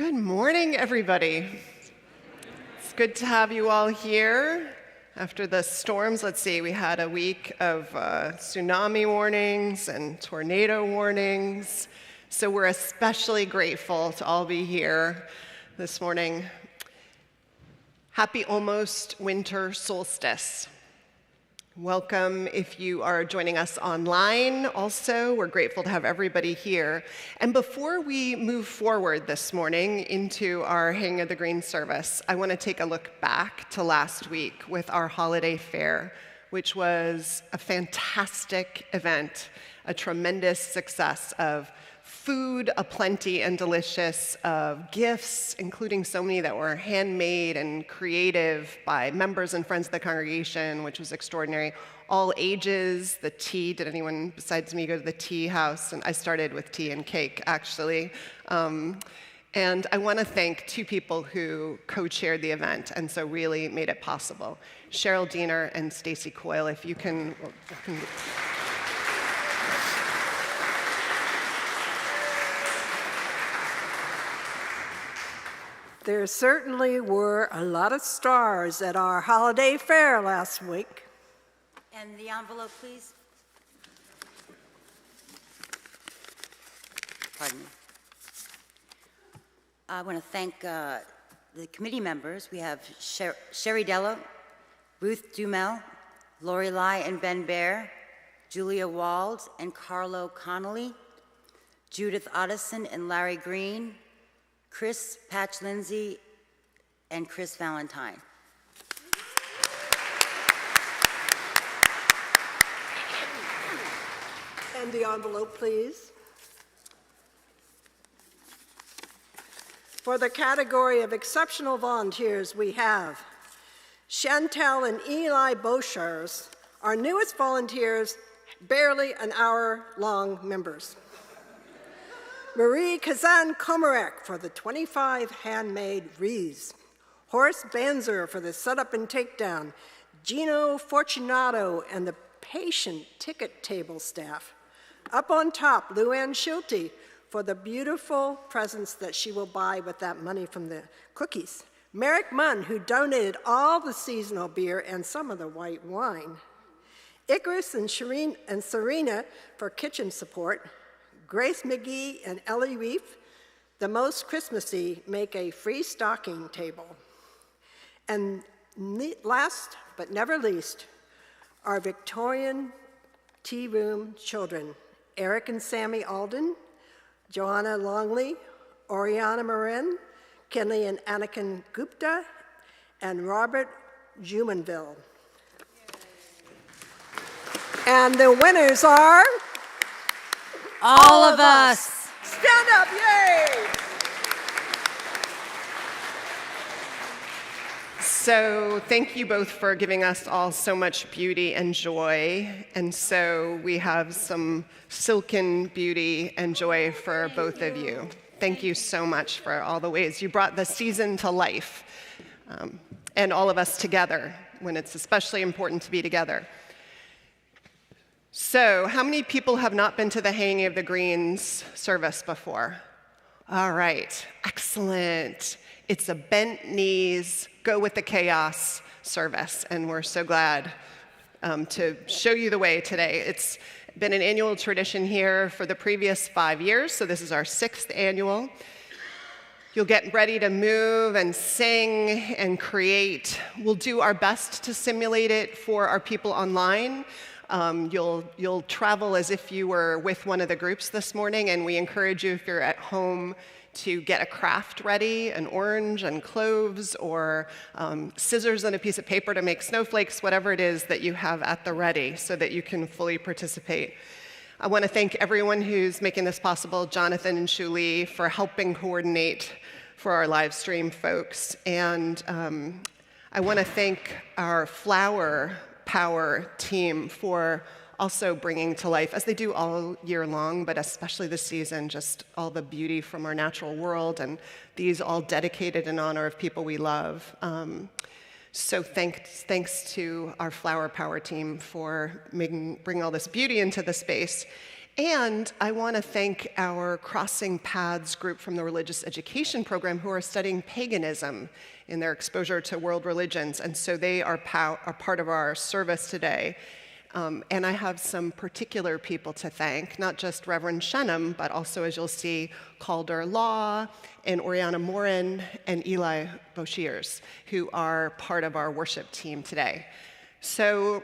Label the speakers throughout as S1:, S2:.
S1: Good morning, everybody. It's good to have you all here. After the storms, let's see, we had a week of tsunami warnings and tornado warnings. So we're especially grateful to all be here this morning. Happy almost winter solstice. Welcome if you are joining us online also. We're grateful to have everybody here. And before we move forward this morning into our Hanging of the Green service, I want to take a look back to last week with our holiday fair, which was a fantastic event, a tremendous success of food aplenty and delicious, of gifts, including so many that were handmade and creative by members and friends of the congregation, which was extraordinary. All ages, the tea, did anyone besides me go to the tea house? And I started with tea and cake, actually. And I want to thank two people who co-chaired the event and so really made it possible. Cheryl Diener and Stacy Coyle, if you can.
S2: There certainly were a lot of stars at our holiday fair last week.
S3: And the envelope, please. Pardon me. I want to thank the committee members. We have Sherry Dello, Ruth Dumel, Lori Lai and Ben Bear, Julia Wald and Carlo Connolly, Judith Otteson and Larry Green, Chris Patch-Lindsay, and Chris Valentine.
S2: And the envelope, please. For the category of exceptional volunteers, we have Chantel and Eli Boshears, our newest volunteers, barely an hour-long members. Marie Kazan Komarek for the 25 handmade wreaths. Horace Banzer for the setup and takedown. Gino Fortunato and the patient ticket table staff. Up on top, Luann Schulte for the beautiful presents that she will buy with that money from the cookies. Merrick Munn, who donated all the seasonal beer and some of the white wine. Icarus and Shireen and Serena for kitchen support. Grace McGee and Ellie Reef, the most Christmassy, make a free stocking table. And last but never least, our Victorian tea room children, Eric and Sammy Alden, Joanna Longley, Oriana Moren, Kenley and Anakin Gupta, and Robert Jumanville. And the winners are...
S3: All of us.
S2: Stand up, yay!
S1: So thank you both for giving us all so much beauty and joy. And so we have some silken beauty and joy for both of you. Thank you so much for all the ways you brought the season to life, and all of us together when it's especially important to be together. So, how many people have not been to the Hanging of the Greens service before? All right, excellent. It's a bent knees, go with the chaos service, and we're so glad to show you the way today. It's been an annual tradition here for the previous 5 years, so this is our 6th annual. You'll get ready to move and sing and create. We'll do our best to simulate it for our people online. You'll travel as if you were with one of the groups this morning, and we encourage you, if you're at home, to get a craft ready, an orange and cloves, or scissors and a piece of paper to make snowflakes, whatever it is that you have at the ready, so that you can fully participate. I want to thank everyone who's making this possible, Jonathan and Shuli, for helping coordinate for our live stream folks. And I want to thank our Flower Power team for also bringing to life, as they do all year long, but especially this season, just all the beauty from our natural world, and these all dedicated in honor of people we love. So thanks to our Flower Power team for bringing all this beauty into the space. And I want to thank our Crossing Paths group from the religious education program who are studying paganism in their exposure to world religions. And so they are part of our service today. And I have some particular people to thank, not just Reverend Shennum, but also, as you'll see, Calder and Oriana Moren and Eli Boshears, who are part of our worship team today. So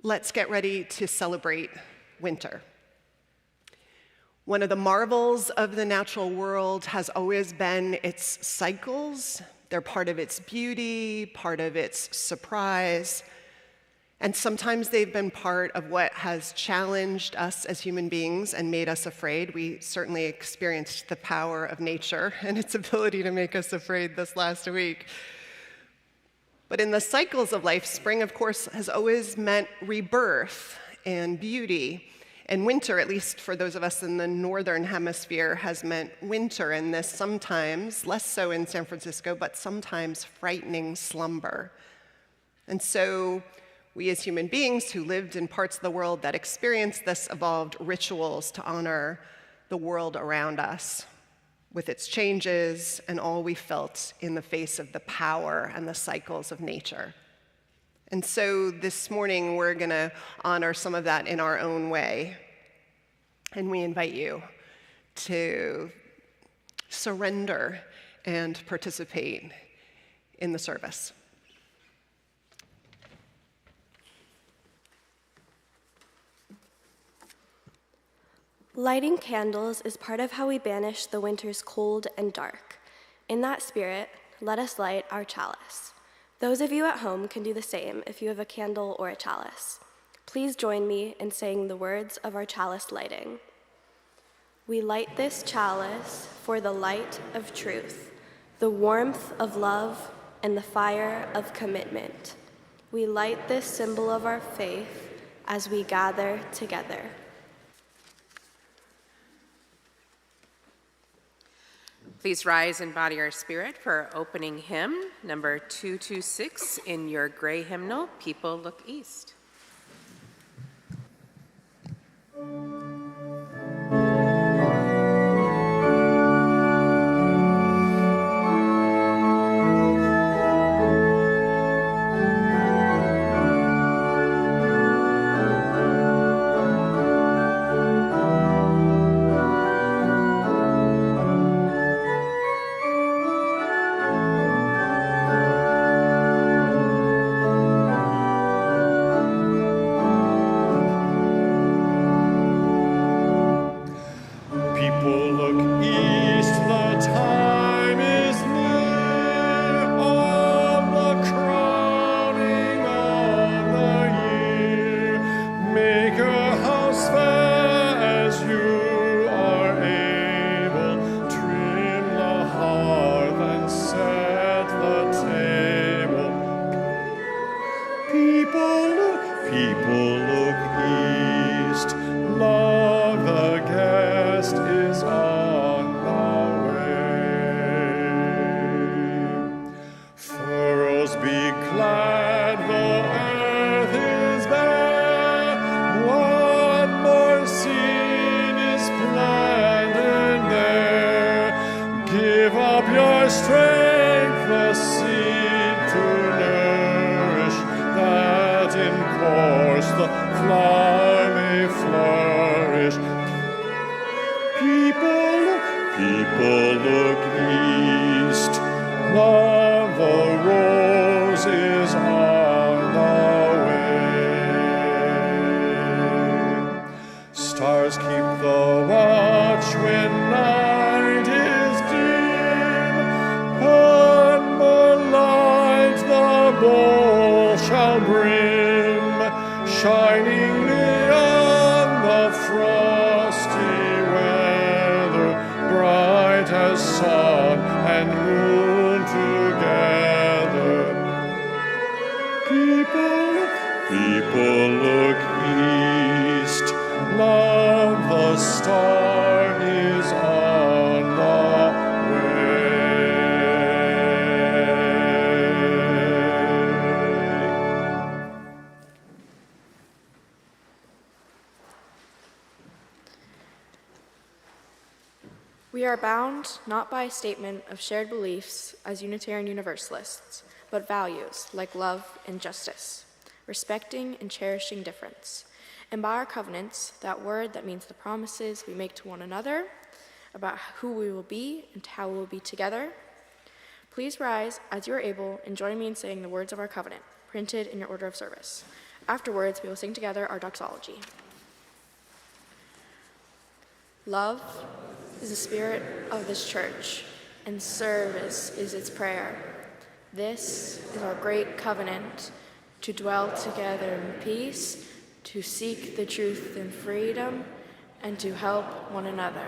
S1: let's get ready to celebrate winter. One of the marvels of the natural world has always been its cycles. They're part of its beauty, part of its surprise, and sometimes they've been part of what has challenged us as human beings and made us afraid. We certainly experienced the power of nature and its ability to make us afraid this last week. But in the cycles of life, spring, of course, has always meant rebirth and beauty. And winter, at least for those of us in the northern hemisphere, has meant winter in this sometimes, less so in San Francisco, but sometimes frightening slumber. And so we as human beings who lived in parts of the world that experienced this evolved rituals to honor the world around us with its changes and all we felt in the face of the power and the cycles of nature. And so this morning, we're going to honor some of that in our own way. And we invite you to surrender and participate in the service.
S4: Lighting candles is part of how we banish the winter's cold and dark. In that spirit, let us light our chalice. Those of you at home can do the same if you have a candle or a chalice. Please join me in saying the words of our chalice lighting. We light this chalice for the light of truth, the warmth of love, and the fire of commitment. We light this symbol of our faith as we gather together.
S5: Please rise in body or spirit for our opening hymn, number 226 in your gray hymnal, People Look East.
S6: We are bound not by a statement of shared beliefs as Unitarian Universalists, but values like love and justice, respecting and cherishing difference, and by our covenants, that word that means the promises we make to one another about who we will be and how we will be together. Please rise as you are able and join me in saying the words of our covenant, printed in your order of service. Afterwards, we will sing together our doxology. Love is the spirit of this church, and service is its prayer. This is our great covenant, to dwell together in peace, to seek the truth in freedom, and to help one another.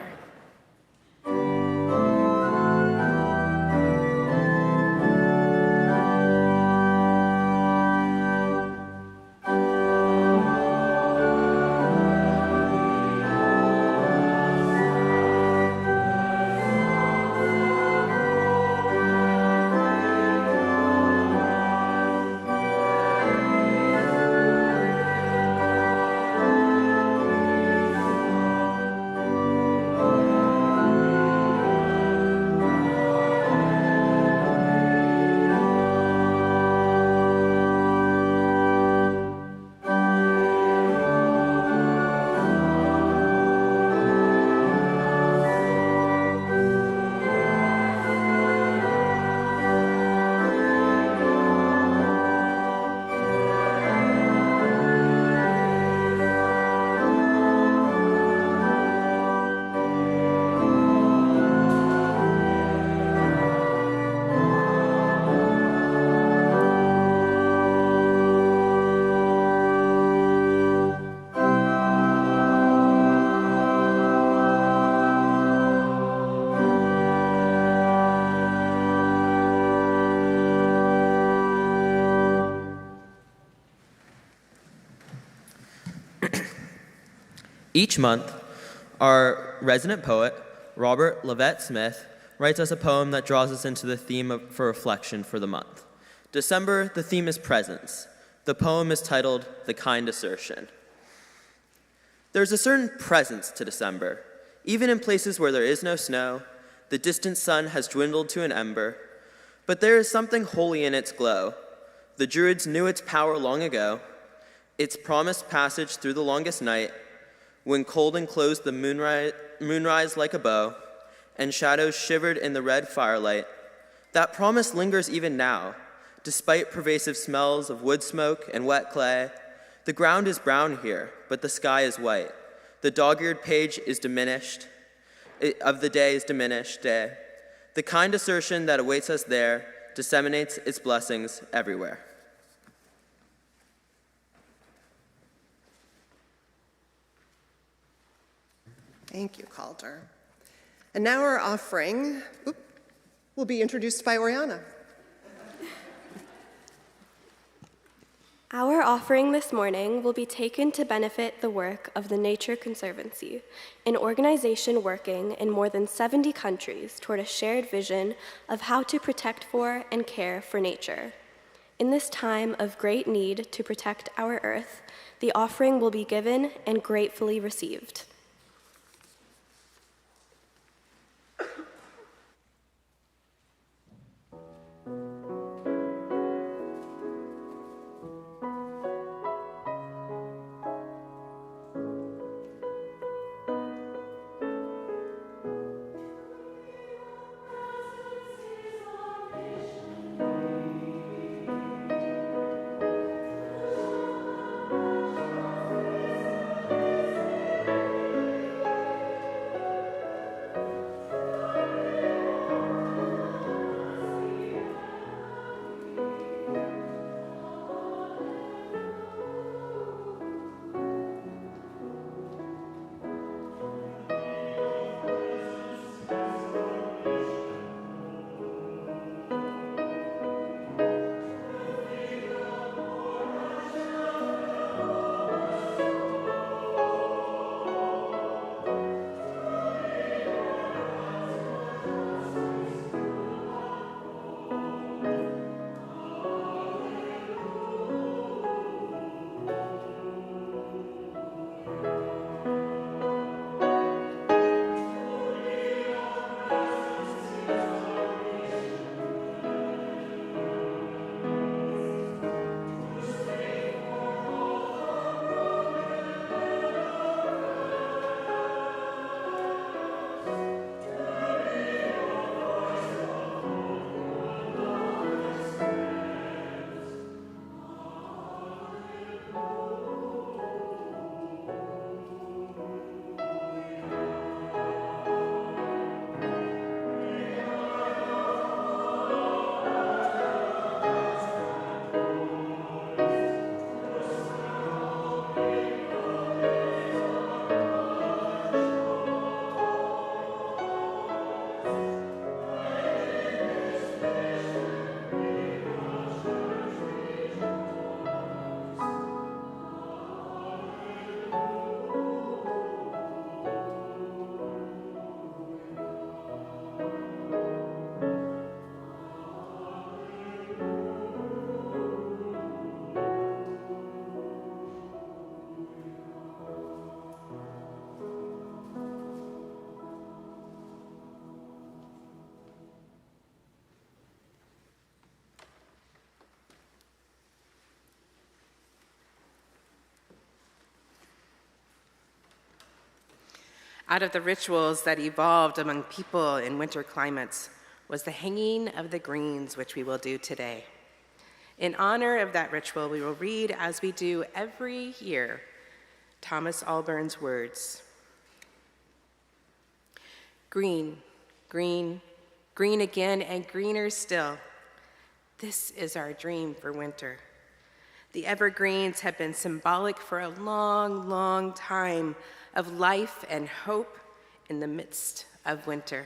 S7: Each month, our resident poet, Robert Levette Smith, writes us a poem that draws us into the theme for reflection for the month. December, the theme is presence. The poem is titled The Kind Assertion. There's a certain presence to December. Even in places where there is no snow, the distant sun has dwindled to an ember, but there is something holy in its glow. The Druids knew its power long ago, its promised passage through the longest night, when cold enclosed the moonrise like a bow, and shadows shivered in the red firelight. That promise lingers even now, despite pervasive smells of wood smoke and wet clay. The ground is brown here, but the sky is white. The dog-eared page is diminished, of the day is diminished day. The kind assertion that awaits us there disseminates its blessings everywhere.
S1: Thank you, Calder. And now our offering will be introduced by Oriana.
S4: Our offering this morning will be taken to benefit the work of the Nature Conservancy, an organization working in more than 70 countries toward a shared vision of how to protect for and care for nature. In this time of great need to protect our earth, the offering will be given and gratefully received.
S5: Out of the rituals that evolved among people in winter climates was the hanging of the greens, which we will do today. In honor of that ritual, we will read, as we do every year, Thomas Alburn's words. Green, green, green again, and greener still. This is our dream for winter. The evergreens have been symbolic for a long, long time of life and hope in the midst of winter.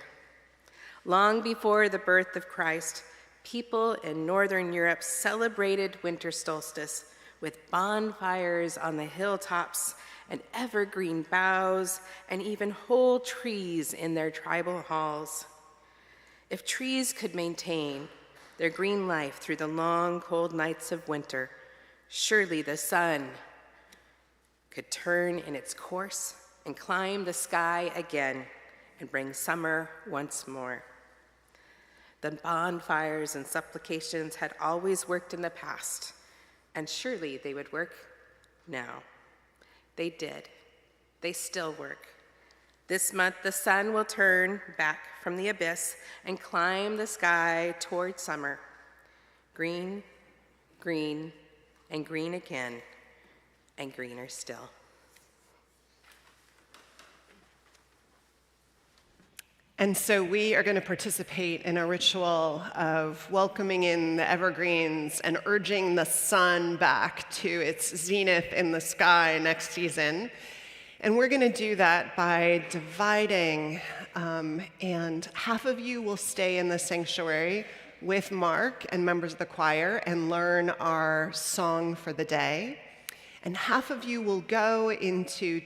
S5: Long before the birth of Christ, people in Northern Europe celebrated winter solstice with bonfires on the hilltops and evergreen boughs and even whole trees in their tribal halls. If trees could maintain their green life through the long, cold nights of winter, surely the sun could turn in its course and climb the sky again and bring summer once more. The bonfires and supplications had always worked in the past, and surely they would work now. They did. They still work. This month, the sun will turn back from the abyss and climb the sky toward summer. Green, green, and green again, and greener still.
S1: And so we are going to participate in a ritual of welcoming in the evergreens and urging the sun back to its zenith in the sky next season. And we're going to do that by dividing, and half of you will stay in the sanctuary with Mark and members of the choir and learn our song for the day. And half of you will go into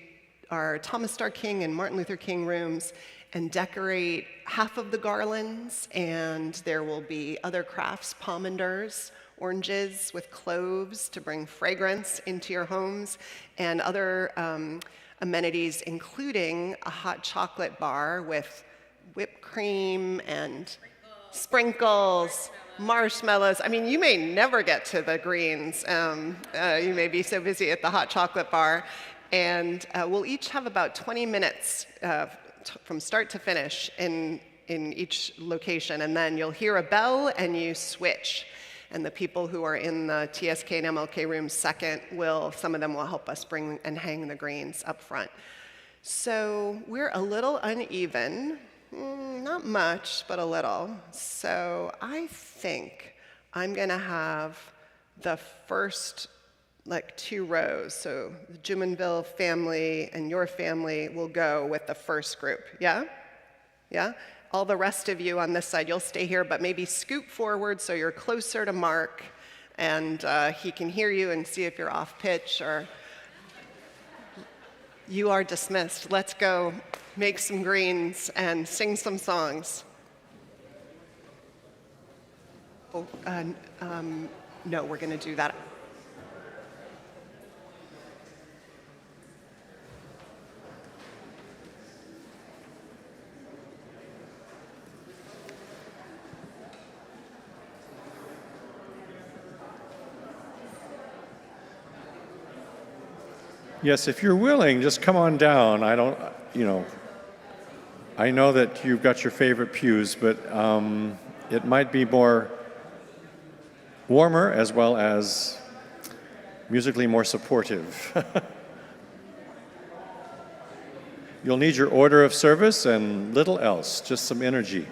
S1: our Thomas Starr King and Martin Luther King rooms and decorate half of the garlands, and there will be other crafts, pomanders, oranges with cloves to bring fragrance into your homes, and other amenities, including a hot chocolate bar with whipped cream and sprinkles, marshmallows. I mean, you may never get to the greens. You may be so busy at the hot chocolate bar. And we'll each have about 20 minutes from start to finish in each location. And then you'll hear a bell and you switch. And the people who are in the TSK and MLK rooms second some of them will help us bring and hang the greens up front. So we're a little uneven, not much, but a little. So I think I'm gonna have the first two rows. So the Jumonville family and your family will go with the first group, yeah? Yeah? All the rest of you on this side, you'll stay here, but maybe scoot forward so you're closer to Mark and he can hear you and see if you're off pitch or you are dismissed. Let's go make some greens and sing some songs. Oh, no, we're gonna do that.
S8: Yes, if you're willing, just come on down. I know that you've got your favorite pews, but it might be warmer as well as musically more supportive. You'll need your order of service and little else, just some energy.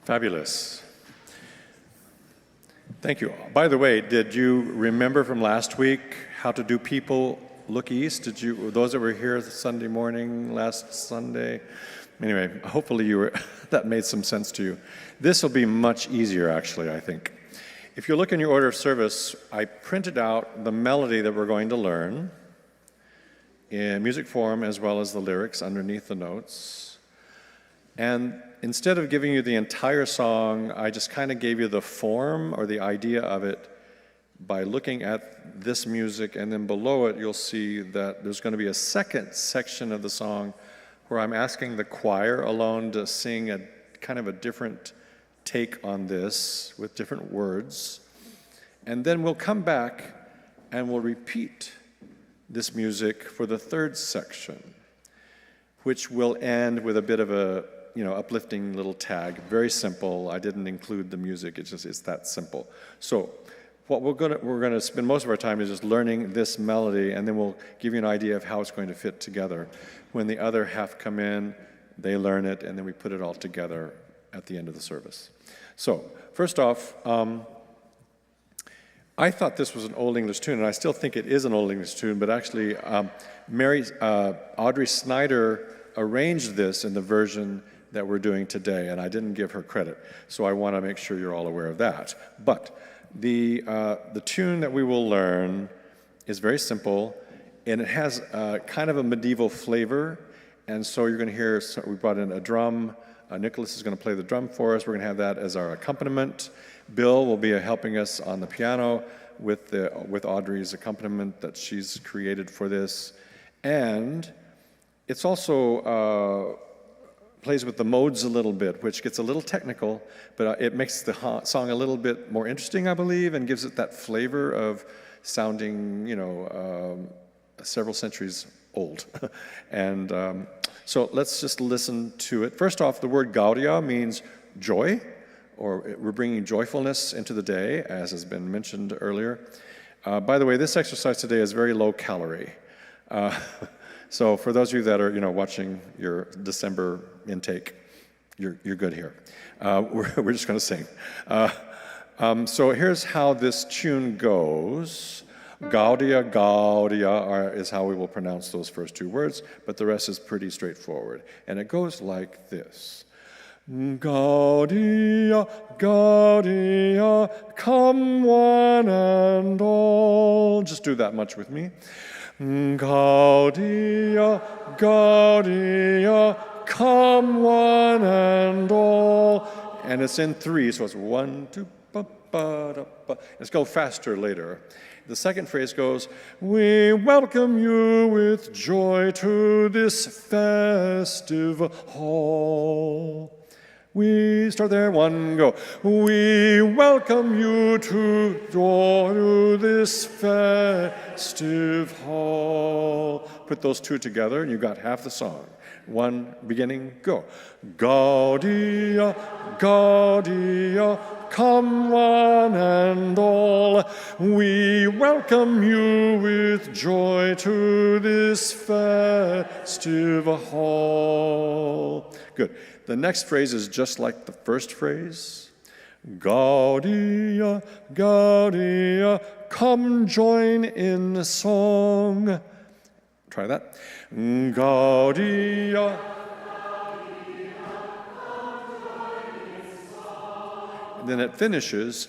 S8: Fabulous. Thank you. By the way, did you remember from last week how to do People Look East? Those that were here Sunday morning, last Sunday? Anyway, hopefully that made some sense to you. This will be much easier, actually, I think. If you look in your order of service, I printed out the melody that we're going to learn in music form as well as the lyrics underneath the notes. And instead of giving you the entire song, I just kind of gave you the form or the idea of it by looking at this music, and then below it you'll see that there's going to be a second section of the song where I'm asking the choir alone to sing a kind of a different take on this with different words. And then we'll come back and we'll repeat this music for the third section, which will end with a bit of a uplifting little tag. Very simple. I didn't include the music. It's that simple. So what we're gonna spend most of our time is just learning this melody, and then we'll give you an idea of how it's going to fit together. When the other half come in, they learn it, and then we put it all together at the end of the service. So first off, I thought this was an Old English tune, and I still think it is an Old English tune, but actually Audrey Snyder arranged this in the version that we're doing today, and I didn't give her credit, so I want to make sure you're all aware of that. But the tune that we will learn is very simple, and it has kind of a medieval flavor, and so you're going to hear, we brought in a drum. Nicholas is going to play the drum for us. We're going to have that as our accompaniment. Bill will be helping us on the piano with Audrey's accompaniment that she's created for this. And it's also plays with the modes a little bit, which gets a little technical, but it makes the song a little bit more interesting, I believe, and gives it that flavor of sounding, several centuries old. And so let's just listen to it. First off, the word Gaudia means joy, or we're bringing joyfulness into the day, as has been mentioned earlier. By the way, this exercise today is very low calorie. So for those of you that are, watching your December intake, you're good here. We're just going to sing. So here's how this tune goes. Gaudia, Gaudia is how we will pronounce those first two words, but the rest is pretty straightforward. And it goes like this. Gaudia, Gaudia, come one and all. Just do that much with me. Gaudia, Gaudia, come one and all. And it's in three, so it's 1, 2, ba, ba, da, ba. Let's go faster later. The second phrase goes, we welcome you with joy to this festive hall. We start there, 1, go. We welcome you to this festive hall. Put those two together and you got half the song. 1, beginning, go. Gaudia, Gaudia, come one and all. We welcome you with joy to this festive hall. Good. The next phrase is just like the first phrase. Gaudia, Gaudia, come join in the song. Try that. Gaudia. And then it finishes,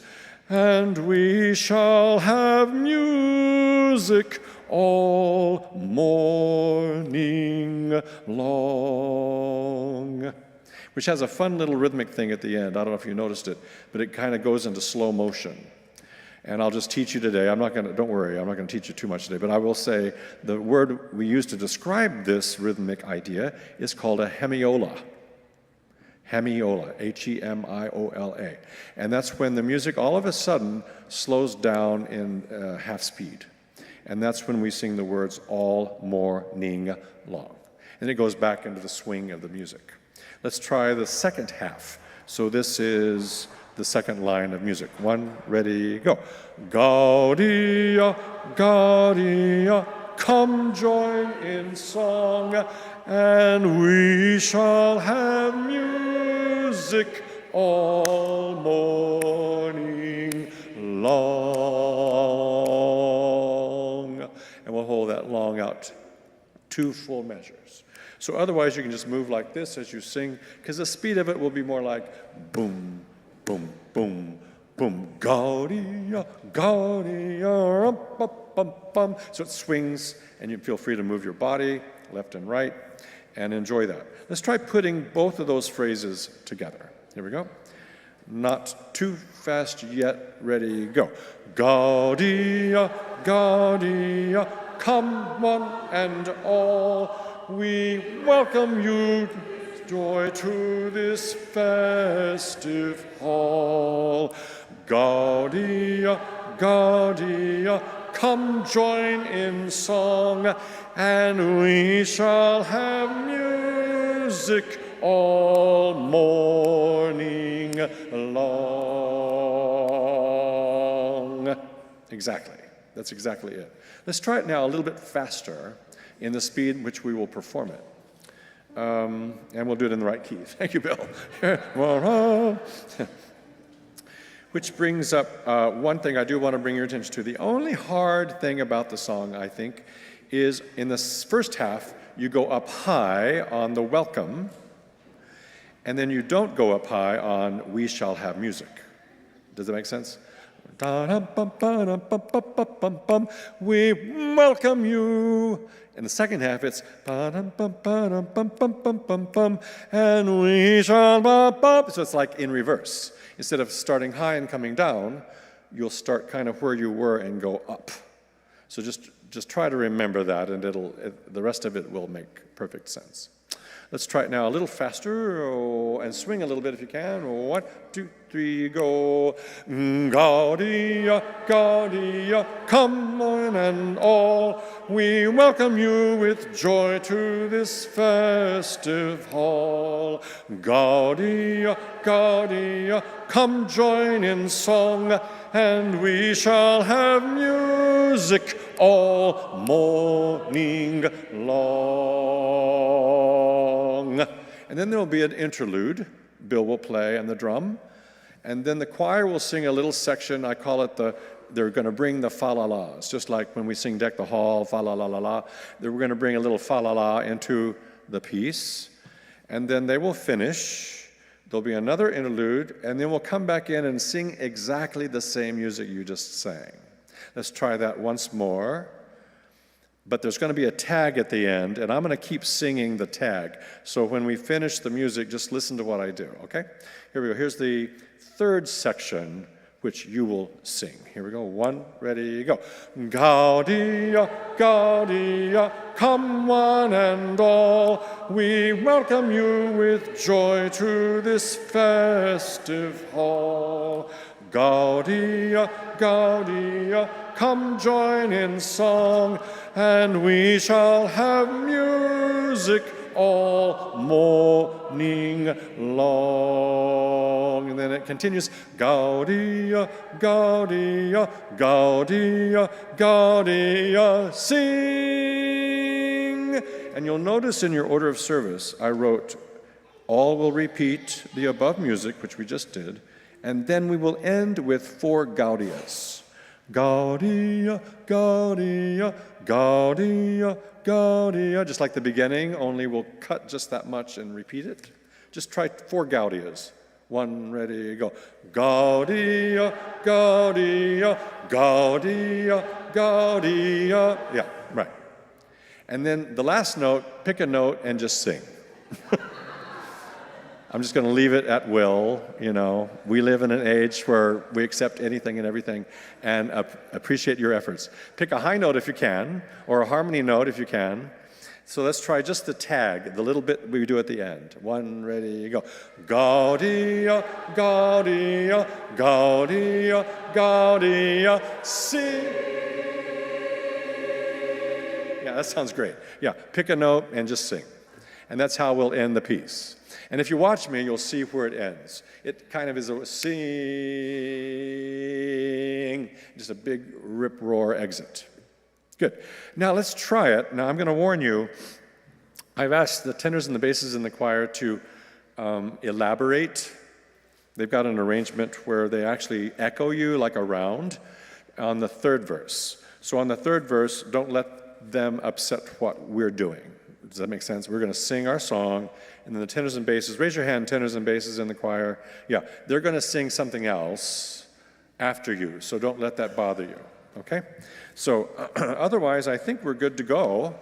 S8: and we shall have music all morning long. Which has a fun little rhythmic thing at the end. I don't know if you noticed it, but it kind of goes into slow motion. And I'll just teach you today. Don't worry, I'm not going to teach you too much today, but I will say the word we use to describe this rhythmic idea is called a hemiola. Hemiola, H-E-M-I-O-L-A. And that's when the music all of a sudden slows down in half speed. And that's when we sing the words all morning long. And it goes back into the swing of the music. Let's try the second half. So this is the second line of music. 1, ready, go. Gaudia, Gaudia, come join in song, and we shall have music all morning long. And we'll hold that long out 2 full measures. So otherwise you can just move like this as you sing, because the speed of it will be more like boom, boom, boom, boom, Gaudia, Gaudia, rum, bum, bum, bum. So it swings, and you feel free to move your body left and right, and enjoy that. Let's try putting both of those phrases together. Here we go. Not too fast yet, ready, go. Gaudia, Gaudia, come one and all, we welcome you, joy to this festive hall. Gaudia, Gaudia, come join in song, and we shall have music all morning long. Exactly. That's exactly it. Let's try it now a little bit faster in the speed in which we will perform it. And we'll do it in the right key. Thank you, Bill. Which brings up one thing I do want to bring your attention to. The only hard thing about the song, I think, is in the first half, you go up high on the welcome, and then you don't go up high on we shall have music. Does that make sense? We welcome you. In the second half, it's and we shall. So it's like in reverse. Instead of starting high and coming down, you'll start kind of where you were and go up. So just try to remember that, and the rest of it will make perfect sense. Let's try it now a little faster, and swing a little bit if you can. 1, 2, 3, go. Gaudia, Gaudia, come on and all, we welcome you with joy to this festive hall. Gaudia, Gaudia, come join in song, and we shall have music all morning long. And then there will be an interlude. Bill will play on the drum. And then the choir will sing a little section. I call it they're going to bring the fa-la-las. Just like when we sing Deck the Hall, fa-la-la-la-la. We're going to bring a little fa-la-la into the piece. And then they will finish. There'll be another interlude. And then we'll come back in and sing exactly the same music you just sang. Let's try that once more. But there's going to be a tag at the end, and I'm going to keep singing the tag. So when we finish the music, just listen to what I do, okay? Here we go. Here's the third section, which you will sing. Here we go. 1, ready, go. Gaudia, Gaudia, come one and all, we welcome you with joy to this festive hall. Gaudia, Gaudia, come join in song, and we shall have music all morning long. And then it continues, Gaudia, Gaudia, Gaudia, Gaudia, sing. And you'll notice in your order of service, I wrote, all will repeat the above music, which we just did, and then we will end with 4 Gaudias. Gaudia, Gaudia, Gaudia, Gaudia. Just like the beginning, only we'll cut just that much and repeat it. Just try 4 Gaudias. 1, ready, go. Gaudia, Gaudia, Gaudia, Gaudia. Yeah, right. And then the last note, pick a note and just sing. I'm just going to leave it at will, you know. We live in an age where we accept anything and everything and appreciate your efforts. Pick a high note if you can, or a harmony note if you can. So let's try just the tag, the little bit we do at the end. 1, ready, go. Gaudia, Gaudia, Gaudia, Gaudia, sing. Yeah, that sounds great. Yeah, pick a note and just sing. And that's how we'll end the piece. And if you watch me, you'll see where it ends. It kind of is a sing, just a big rip-roar exit. Good. Now let's try it. Now I'm going to warn you, I've asked the tenors and the basses in the choir to elaborate. They've got an arrangement where they actually echo you like a round on the third verse. So on the third verse, don't let them upset what we're doing. Does that make sense? We're going to sing our song, and then the tenors and basses, raise your hand, tenors and basses in the choir. Yeah, they're going to sing something else, after you, so don't let that bother you, okay? So otherwise, I think we're good to go.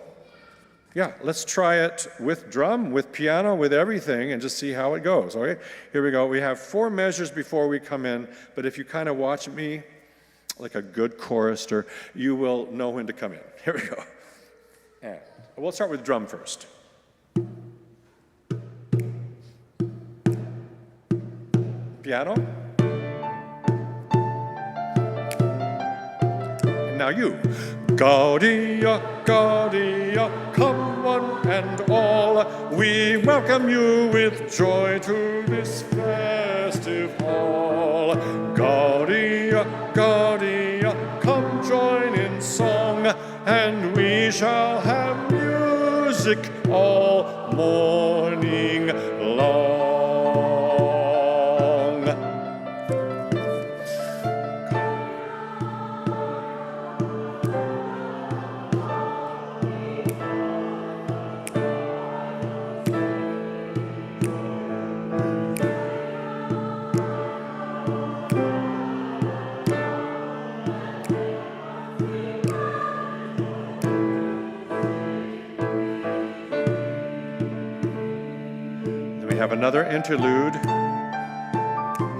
S8: Yeah, let's try it with drum, with piano, with everything, and just see how it goes, okay? Here we go. We have 4 measures before we come in, but if you kind of watch me like a good chorister, you will know when to come in. Here we go. And we'll start with drum first. Piano. And now you. Gaudia, Gaudia, come one and all, we welcome you with joy to this festive hall. Gaudia, Gaudia, come join in song, and we shall have music all morning long. Have another interlude.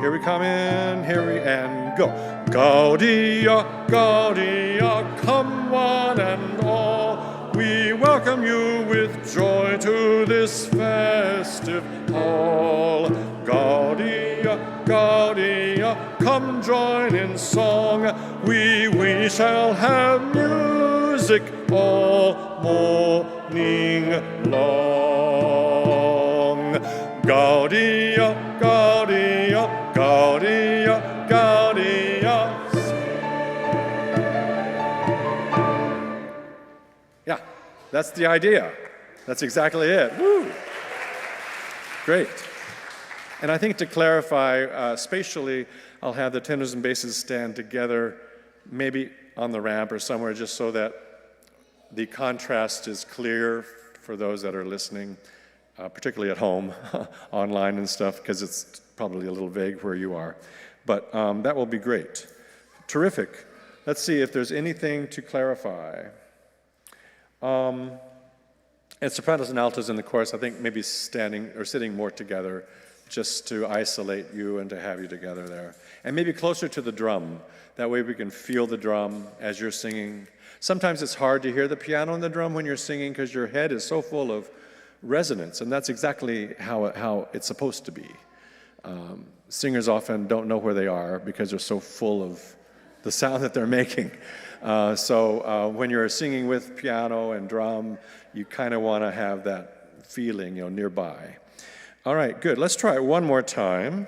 S8: Here we come in, here we and go. Gaudia, Gaudia, come one and all, we welcome you with joy to this festive hall. Gaudia, Gaudia, come join in song, we shall have music all morning long. Gaudia, Gaudia, Gaudia, Gaudia. Yeah, that's the idea. That's exactly it. Woo! Great. And I think to clarify, spatially, I'll have the tenors and basses stand together, maybe on the ramp or somewhere, just so that the contrast is clear for those that are listening. Particularly at home, online and stuff, because it's probably a little vague where you are. But that will be great. Terrific. Let's see if there's anything to clarify. And sopranos and altos in the chorus, I think maybe standing or sitting more together just to isolate you and to have you together there. And maybe closer to the drum. That way we can feel the drum as you're singing. Sometimes it's hard to hear the piano and the drum when you're singing because your head is so full of resonance, and that's exactly how it's supposed to be. Singers often don't know where they are because they're so full of the sound that they're making. So when you're singing with piano and drum, you kind of want to have that feeling, nearby. All right, good. Let's try it one more time.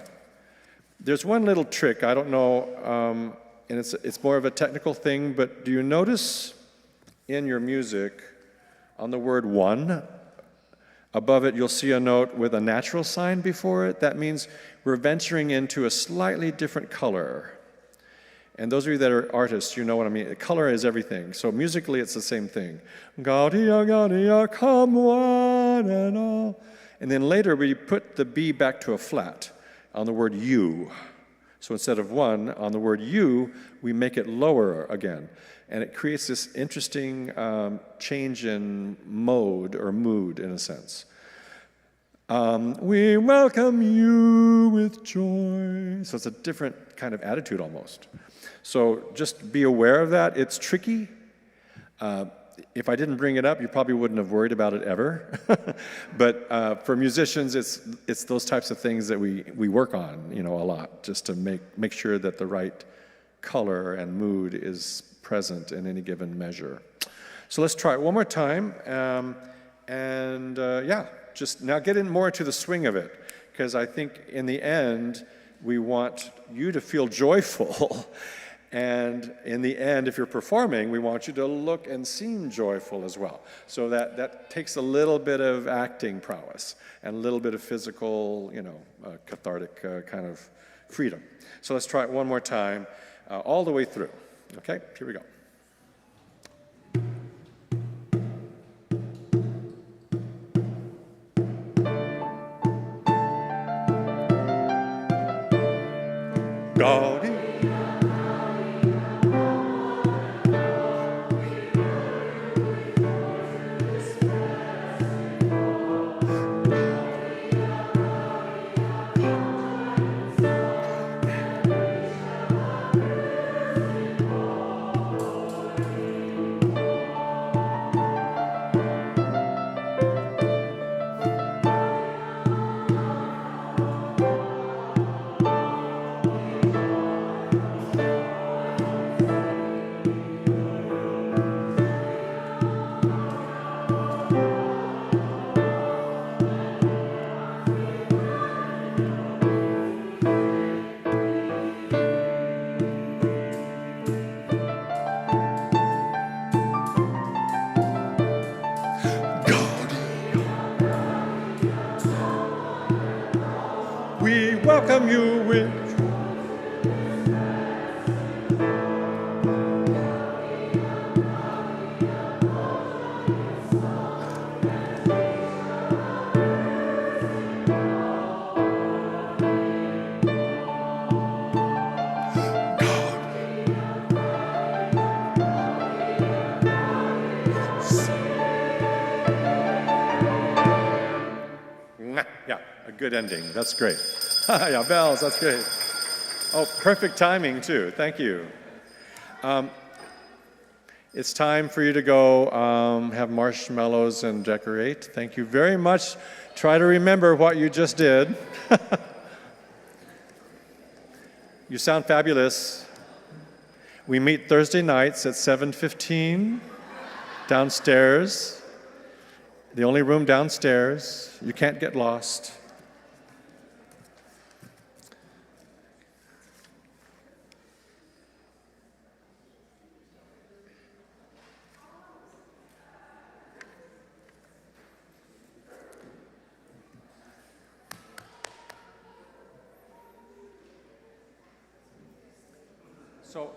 S8: There's one little trick. I don't know, and it's more of a technical thing, but do you notice in your music on the word one, above it, you'll see a note with a natural sign before it. That means we're venturing into a slightly different color. And those of you that are artists, you know what I mean. Color is everything. So musically, it's the same thing. Gaudia, Gaudia, come one and all. And then later, we put the B back to a flat on the word you. So instead of one, on the word you, we make it lower again. And it creates this interesting change in mode or mood, in a sense. We welcome you with joy. So it's a different kind of attitude almost. So just be aware of that. It's tricky. If I didn't bring it up, you probably wouldn't have worried about it ever. But for musicians, it's those types of things that we work on, a lot, just to make sure that the right color and mood is present in any given measure. So let's try it one more time. Just now get in more into the swing of it, because I think in the end, we want you to feel joyful. And in the end, if you're performing, we want you to look and seem joyful as well. So that takes a little bit of acting prowess and a little bit of physical, cathartic kind of freedom. So let's try it one more time, all the way through. Okay, here we go. Gaudi. welcome you with Yeah, a good ending. That's great. Yeah, bells, that's great. Oh, perfect timing, too. Thank you. It's time for you to go have marshmallows and decorate. Thank you very much. Try to remember what you just did. You sound fabulous. We meet Thursday nights at 7:15 downstairs. The only room downstairs. You can't get lost. So,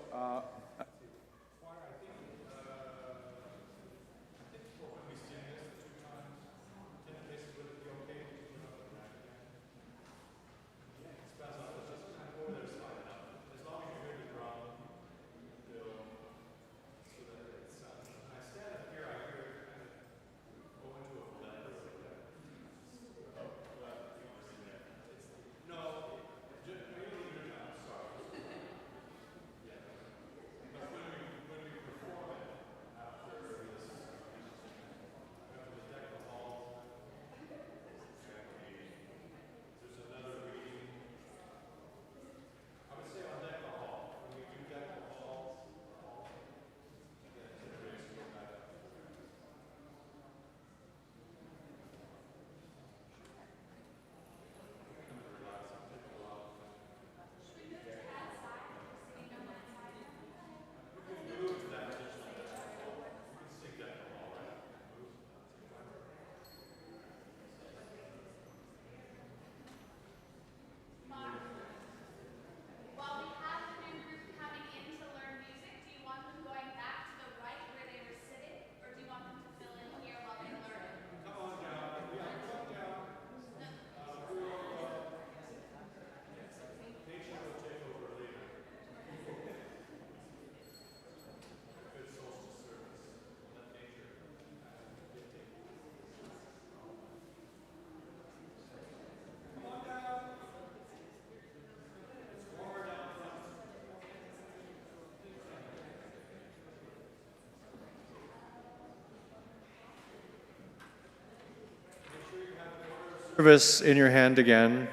S8: service in your hand again.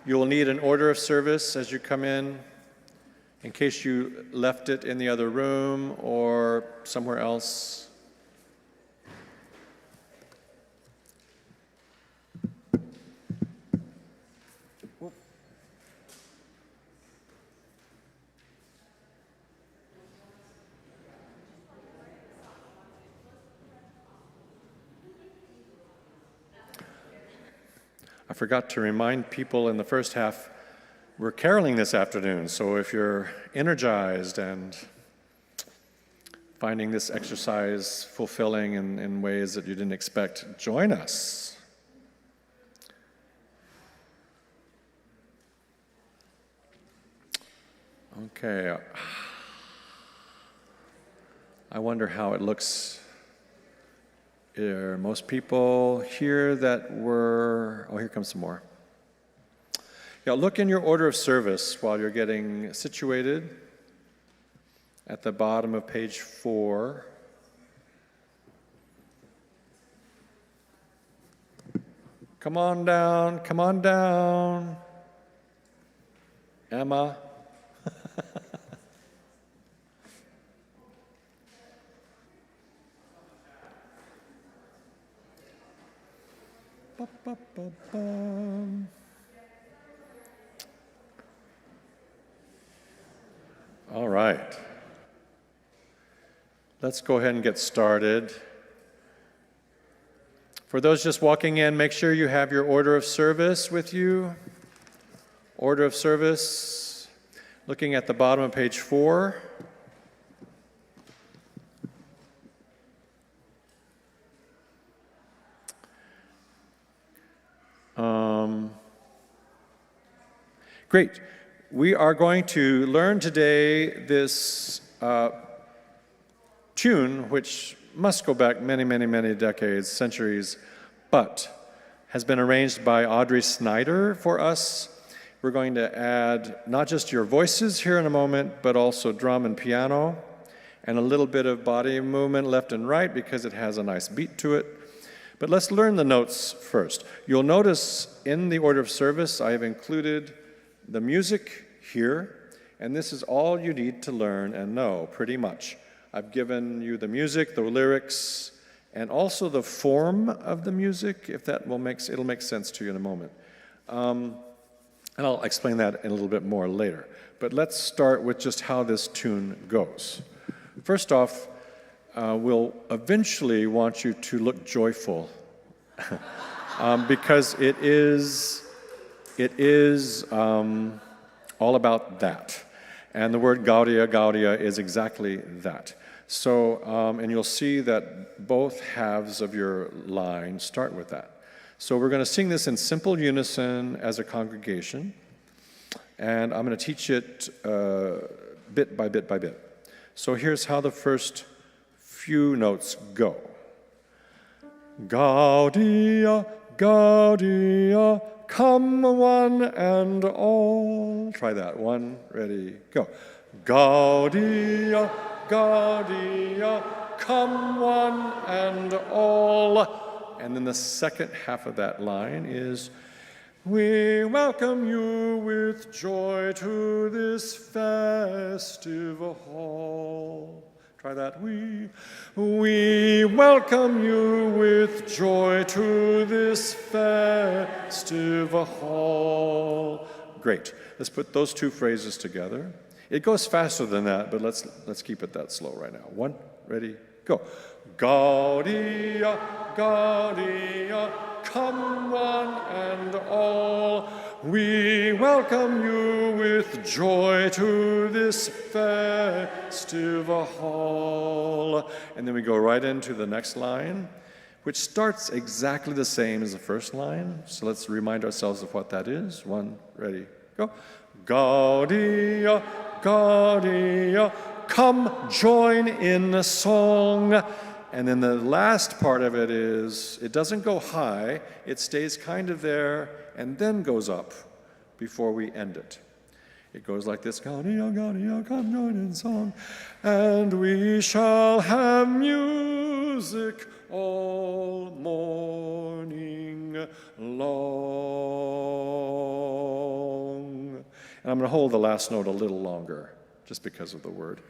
S8: You will need an order of service as you come in case you left it in the other room or somewhere else. I forgot to remind people in the first half, we're caroling this afternoon, so if you're energized and finding this exercise fulfilling in ways that you didn't expect, join us. Okay. I wonder how it looks. Most people here that were, oh, here comes some more. Yeah, look in your order of service while you're getting situated at the bottom of page 4. Come on down, come on down. Emma. All right. Let's go ahead and get started. For those just walking in, make sure you have your order of service with you. Order of service, looking at the bottom of page 4. Great. We are going to learn today this tune, which must go back many, many, many decades, centuries, but has been arranged by Audrey Snyder for us. We're going to add not just your voices here in a moment, but also drum and piano, and a little bit of body movement left and right because it has a nice beat to it. But let's learn the notes first. You'll notice in the order of service, I have included the music here, and this is all you need to learn and know, pretty much. I've given you the music, the lyrics, and also the form of the music, if that it'll make sense to you in a moment. And I'll explain that in a little bit more later. But let's start with just how this tune goes. First off, we'll eventually want you to look joyful because it is all about that. And the word Gaudia is exactly that. So, and you'll see that both halves of your line start with that. So we're going to sing this in simple unison as a congregation. And I'm going to teach it bit by bit by bit. So here's how the first few notes go. Gaudia, Gaudia, come one and all. Try that. 1, ready, go. Gaudia, Gaudia, come one and all. And then the second half of that line is, we welcome you with joy to this festive hall. Try that. We welcome you with joy to this festive hall. Great. Let's put those two phrases together. It goes faster than that, but let's keep it that slow right now. 1, ready, go. Gaudia, Gaudia, come one and all. We welcome you with joy to this festive hall. And then we go right into the next line, which starts exactly the same as the first line. So let's remind ourselves of what that is. 1, ready, go. Gaudia, Gaudia, come join in the song. And then the last part of it is, it doesn't go high, it stays kind of there and then goes up before we end it. It goes like this, Gaudia, Gaudia, come join in song, and we shall have music all morning long. And I'm going to hold the last note a little longer, just because of the word.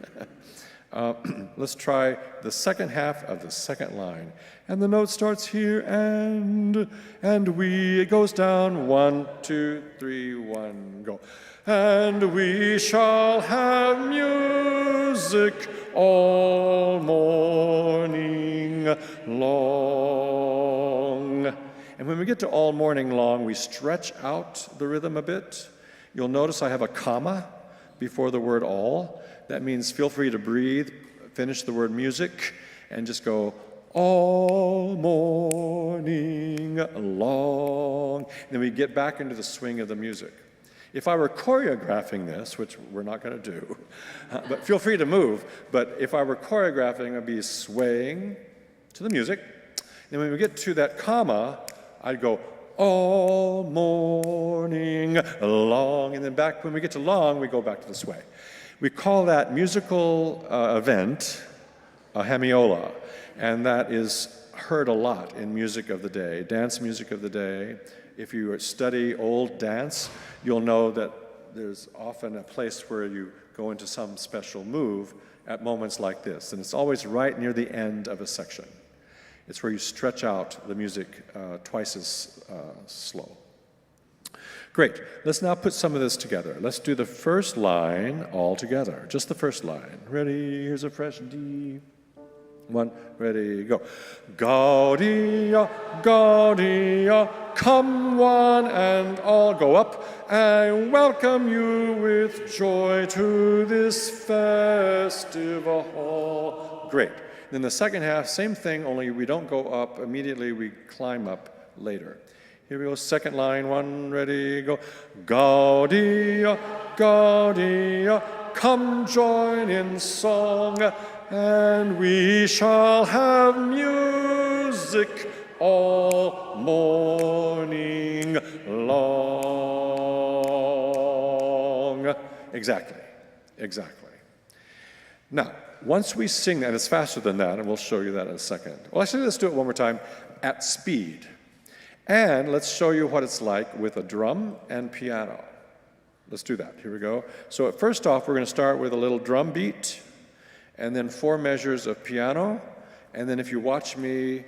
S8: Let's try the second half of the second line. And the note starts here, and it goes down, 1, 2, 3, 1, go. And we shall have music all morning long. And when we get to all morning long, we stretch out the rhythm a bit. You'll notice I have a comma before the word all. That means feel free to breathe, finish the word music, and just go all morning long. And then we get back into the swing of the music. If I were choreographing this, which we're not going to do, but feel free to move, but if I were choreographing, I'd be swaying to the music. And when we get to that comma, I'd go all morning long. And then back when we get to long, we go back to the sway. We call that musical event a hemiola, and that is heard a lot in music of the day, dance music of the day. If you study old dance, you'll know that there's often a place where you go into some special move at moments like this, and it's always right near the end of a section. It's where you stretch out the music twice as slow. Great. Let's now put some of this together. Let's do the first line all together. Just the first line. Ready? Here's a fresh D. One, ready, go. Gaudia, Gaudia, come one and all. Go up. I welcome you with joy to this festival. Great. Then the second half, same thing, only we don't go up immediately, we climb up later. Here we go, second line, one, ready, go. Gaudia, Gaudia, come join in song, and we shall have music all morning long. Exactly, exactly. Now, once we sing that, and it's faster than that, and we'll show you that in a second. Well, actually, let's do it one more time at speed. And let's show you what it's like with a drum and piano. Let's do that. Here we go. So first off, we're going to start with a little drum beat, and then 4 measures of piano. And then if you watch me,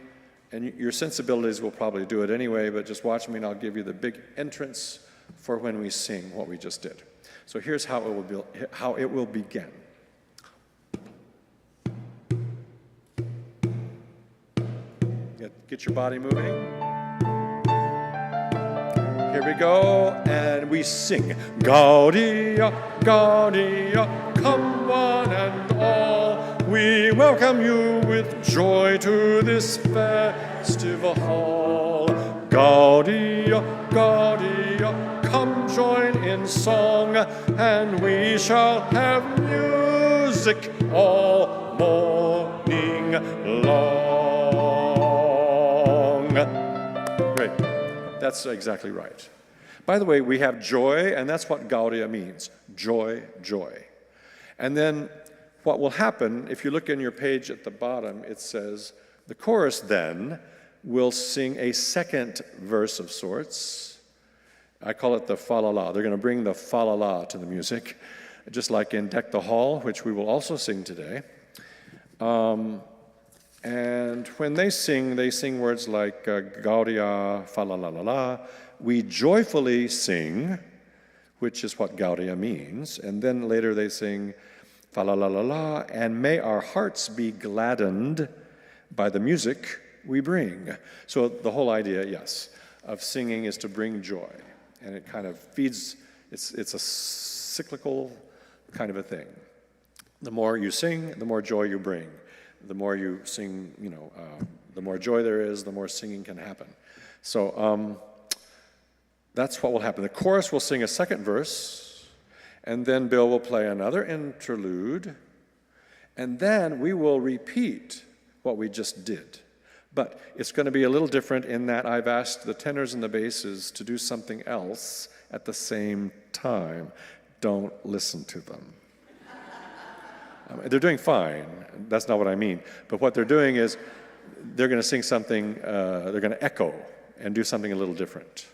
S8: and your sensibilities will probably do it anyway, but just watch me and I'll give you the big entrance for when we sing what we just did. So here's how it will begin. Get your body moving. Here we go, and we sing. Gaudia, Gaudia, come one and all. We welcome you with joy to this festival hall. Gaudia, Gaudia, come join in song, and we shall have music all morning long. Great. That's exactly right. By the way, we have joy, and that's what Gaudia means. Joy, joy. And then what will happen, if you look in your page at the bottom, it says, the chorus then will sing a second verse of sorts. I call it the fa-la-la. They're going to bring the fa-la-la to the music, just like in Deck the Hall, which we will also sing today. And when they sing words like Gaudia, fa-la-la-la-la. We joyfully sing, which is what Gaudia means. And then later they sing fa-la-la-la-la, and may our hearts be gladdened by the music we bring. So the whole idea, yes, of singing is to bring joy. And it kind of feeds, it's a cyclical kind of a thing. The more you sing, the more joy you bring. The more you sing, the more joy there is, the more singing can happen. So that's what will happen. The chorus will sing a second verse, and then Bill will play another interlude, and then we will repeat what we just did. But it's going to be a little different in that I've asked the tenors and the basses to do something else at the same time. Don't listen to them. They're doing fine. That's not what I mean. But what they're doing is they're going to sing something, they're going to echo and do something a little different.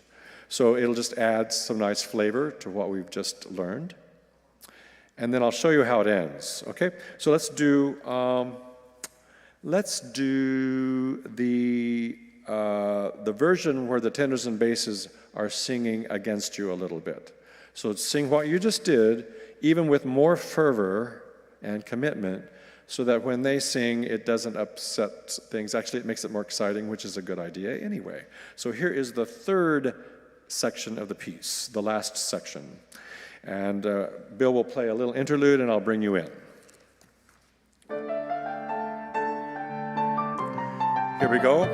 S8: So it'll just add some nice flavor to what we've just learned. And then I'll show you how it ends, okay? So let's do the version where the tenors and basses are singing against you a little bit. So sing what you just did, even with more fervor and commitment, so that when they sing, it doesn't upset things. Actually, it makes it more exciting, which is a good idea anyway. So here is the third section of the piece, the last section. And Bill will play a little interlude, and I'll bring you in. Here we go.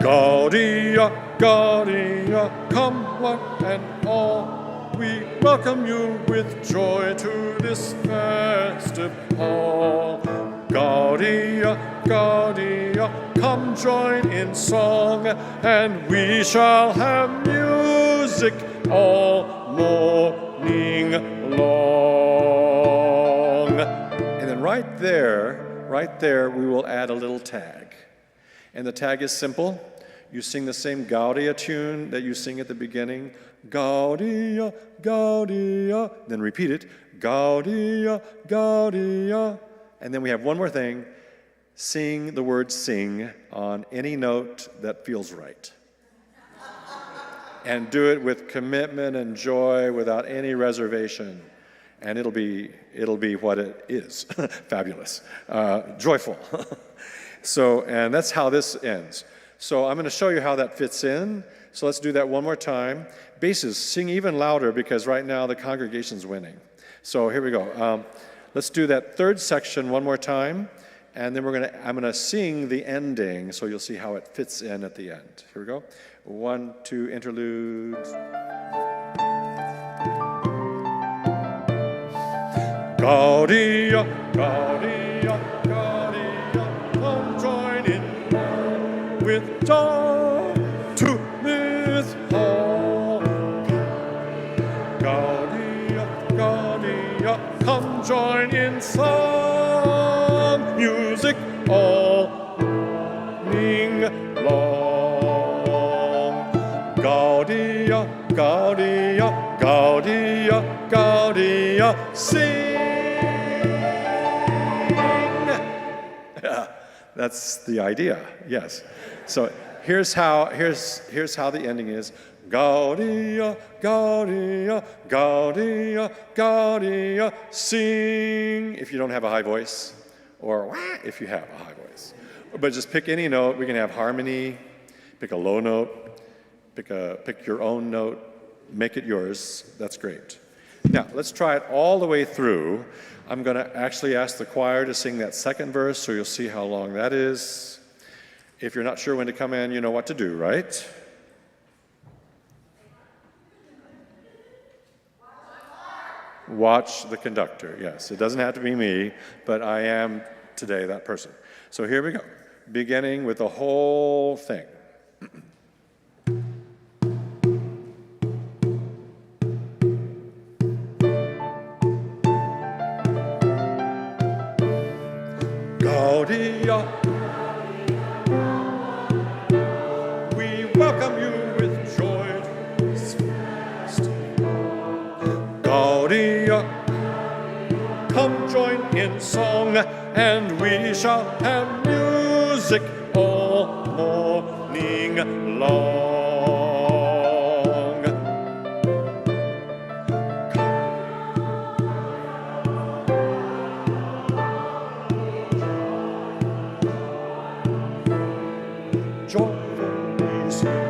S8: Gaudia, Gaudia, come one and all. We welcome you with joy to this festive hall. Gaudia, Gaudia, come join in song, and we shall have music all morning long. And then right there, we will add a little tag. And the tag is simple. You sing the same Gaudia tune that you sing at the beginning. Gaudia, Gaudia. Then repeat it. Gaudia, Gaudia. And then we have one more thing. Sing the word sing on any note that feels right. And do it with commitment and joy without any reservation. and it'll be what it is, fabulous, joyful. So, and that's how this ends. So I'm going to show you how that fits in. So let's do that one more time. Basses, sing even louder because right now the congregation's winning. So here we go. Let's do that third section one more time, and then I'm going to sing the ending so you'll see how it fits in at the end. Here we go. 1, 2, interludes. García, García, García, come join in with joy to this hall. García, García, come join in song, music all morning long. García, García, García, García, sing. That's the idea, yes. So here's how the ending is. García, García, García, García, sing. If you don't have a high voice, or wah if you have a high voice. But just pick any note. We can have harmony, pick a low note, pick your own note, make it yours. That's great. Now, let's try it all the way through. I'm going to actually ask the choir to sing that second verse, so you'll see how long that is. If you're not sure when to come in, you know what to do, right? Watch the conductor, yes. It doesn't have to be me, but I am today that person. So here we go, beginning with the whole thing. García, we welcome you with joy to this feast. García, come join in song, and we shall have music all morning long. Joyfully sing.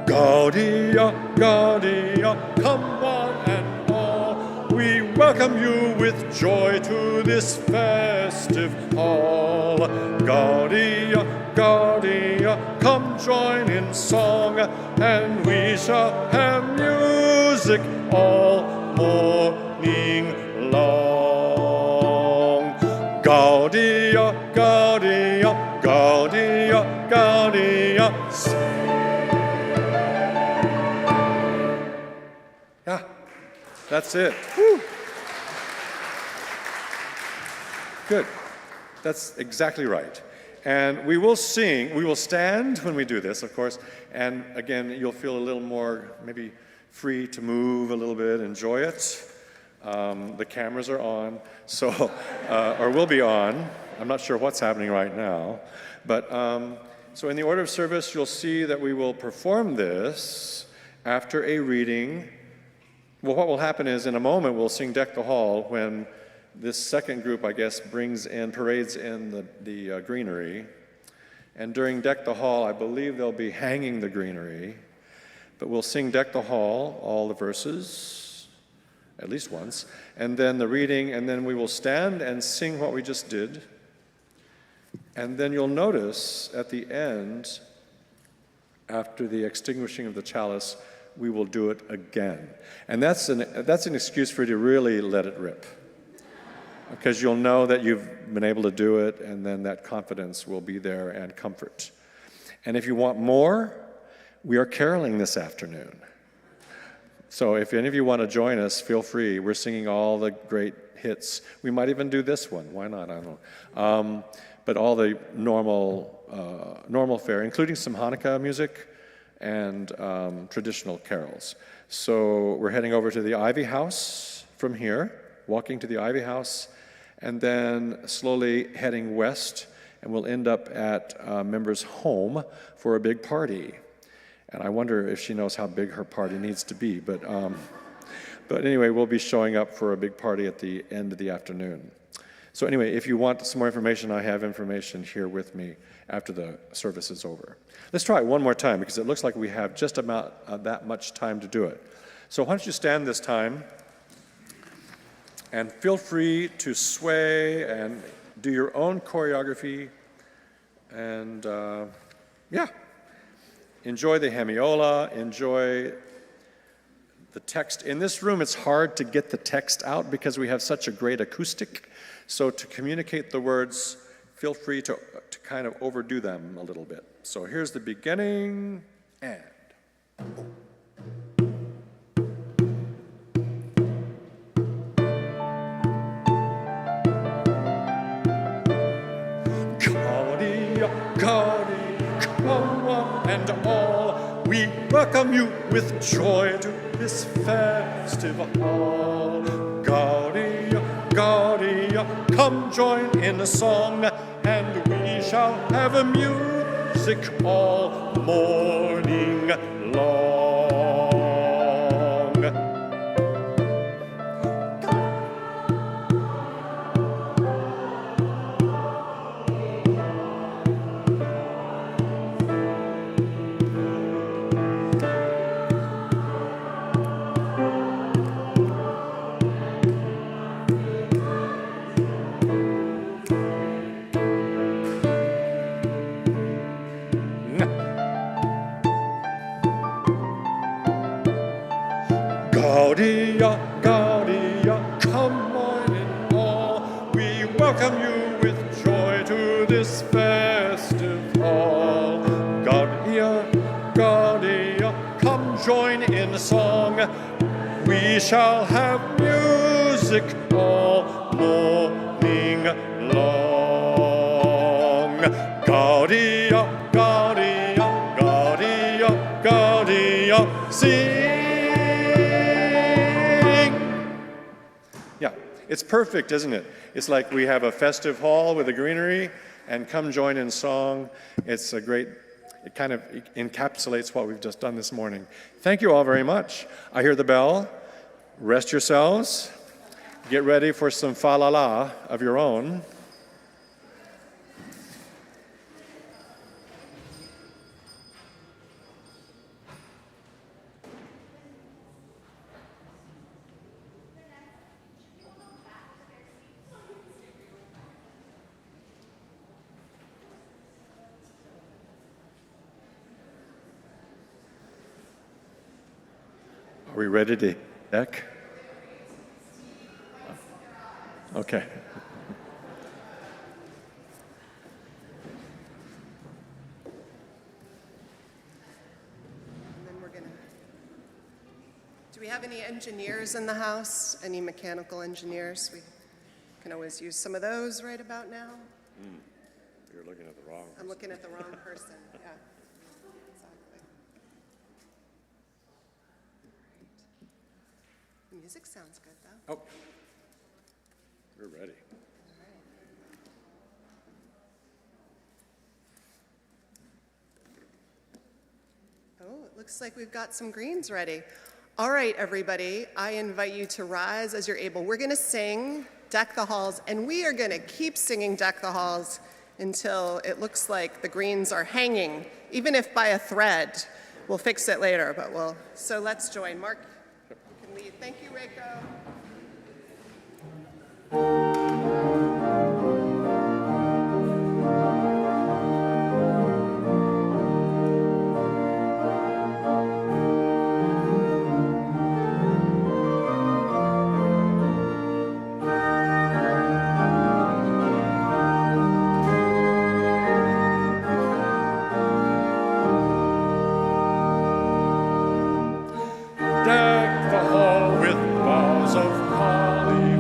S8: García, García, come one and all, we welcome you with joy to this festive hall. García, García, come join in song, and we shall have music all morning long. García, García, García, García, yeah, that's it. Woo. Good. That's exactly right. And we will stand when we do this, of course, and again, you'll feel a little more maybe free to move a little bit, enjoy it. The cameras are on, so, or will be on. I'm not sure what's happening right now. But, so in the order of service, you'll see that we will perform this after a reading. Well, what will happen is in a moment, we'll sing Deck the Hall when this second group, I guess, parades in the greenery. And during Deck the Hall, I believe they'll be hanging the greenery. But we'll sing Deck the Hall, all the verses, at least once, and then the reading, and then we will stand and sing what we just did. And then you'll notice at the end, after the extinguishing of the chalice, we will do it again. And that's an excuse for you to really let it rip. Because you'll know that you've been able to do it, and then that confidence will be there and comfort. And if you want more, we are caroling this afternoon. So if any of you want to join us, feel free. We're singing all the great hits. We might even do this one. Why not? I don't know. But all the normal fare, including some Hanukkah music and traditional carols. So we're heading over to the Ivy House from here, walking to the Ivy House, and then slowly heading west, and we'll end up at a member's home for a big party. And I wonder if she knows how big her party needs to be, but anyway, we'll be showing up for a big party at the end of the afternoon. So anyway, if you want some more information, I have information here with me after the service is over. Let's try it one more time, because it looks like we have just about that much time to do it. So why don't you stand this time, and feel free to sway and do your own choreography, and yeah, enjoy the hemiola, enjoy the text. In this room, it's hard to get the text out because we have such a great acoustic. So to communicate the words, feel free to kind of overdo them a little bit. So here's the beginning, and. Gaudi, come one and all, we welcome you with joy to this festive hall. Gaudi, Gaudi, come join in a song, and we shall have a music all morning long. Gaudia, Gaudia, come on in all. We welcome you with joy to this festive hall. Gaudia, Gaudia, come join in a song. We shall have music all morning long. Gaudia, Gaudia, Gaudia, Gaudia, sing. It's perfect, isn't it? It's like we have a festive hall with a greenery, and come join in song. It's a great, it kind of encapsulates what we've just done this morning. Thank you all very much. I hear the bell. Rest yourselves. Get ready for some fa-la-la of your own. Are we ready to deck? Okay.
S1: And then we're gonna, do we have any engineers in the house? Any mechanical engineers? We can always use some of those right about now.
S8: You're looking at the wrong person.
S1: I'm looking at the wrong person, yeah. Exactly. The music sounds good, though.
S8: Oh, we're ready.
S1: Oh, it looks like we've got some greens ready. All right, everybody, I invite you to rise as you're able. We're gonna sing Deck the Halls, and we are gonna keep singing Deck the Halls until it looks like the greens are hanging, even if by a thread. We'll fix it later, but we'll, so let's join. Mark, you can lead. Thank you, Reiko.
S8: Deck the hall with boughs of holly,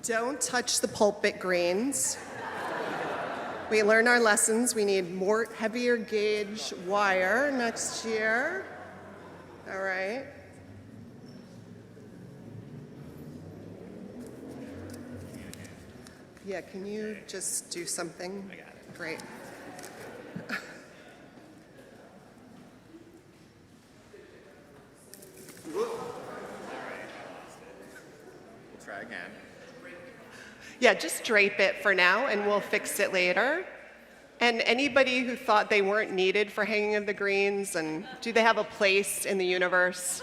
S1: Don't touch the pulpit greens. We learn our lessons. We need more heavier gauge wire next year. All right. Yeah, can you just do something? I got it. Great.
S9: We'll try again.
S1: Yeah, just drape it for now and we'll fix it later. And anybody who thought they weren't needed for hanging of the greens and do they have a place in the universe?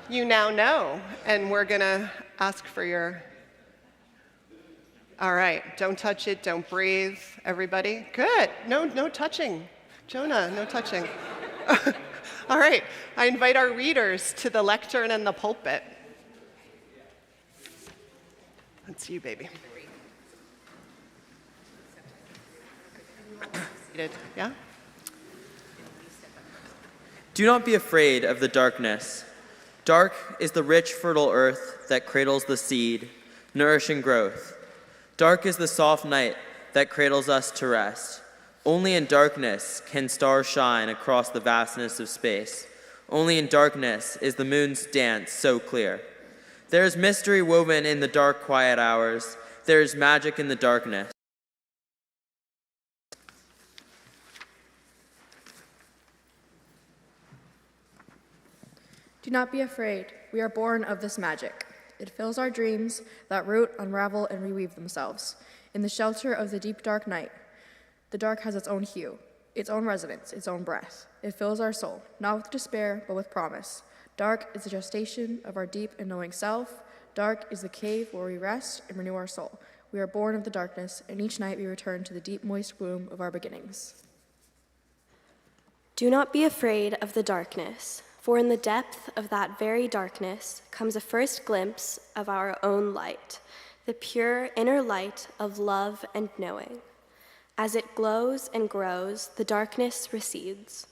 S1: You now know, and we're gonna ask for your, all right, don't touch it, don't breathe, everybody. Good, no touching. Jonah, no touching. All right, I invite our readers to the lectern and the pulpit. That's you, baby. Yeah?
S7: Do not be afraid of the darkness. Dark is the rich, fertile earth that cradles the seed, nourishing growth. Dark is the soft night that cradles us to rest. Only in darkness can stars shine across the vastness of space. Only in darkness is the moon's dance so clear. There is mystery woven in the dark, quiet hours. There is magic in the darkness.
S6: Do not be afraid. We are born of this magic. It fills our dreams that root, unravel, and reweave themselves. In the shelter of the deep, dark night, the dark has its own hue, its own resonance, its own breath. It fills our soul, not with despair, but with promise. Dark is the gestation of our deep and knowing self. Dark is the cave where we rest and renew our soul. We are born of the darkness, and each night we return to the deep, moist womb of our beginnings.
S4: Do not be afraid of the darkness, for in the depth of that very darkness comes a first glimpse of our own light, the pure inner light of love and knowing. As it glows and grows, the darkness recedes.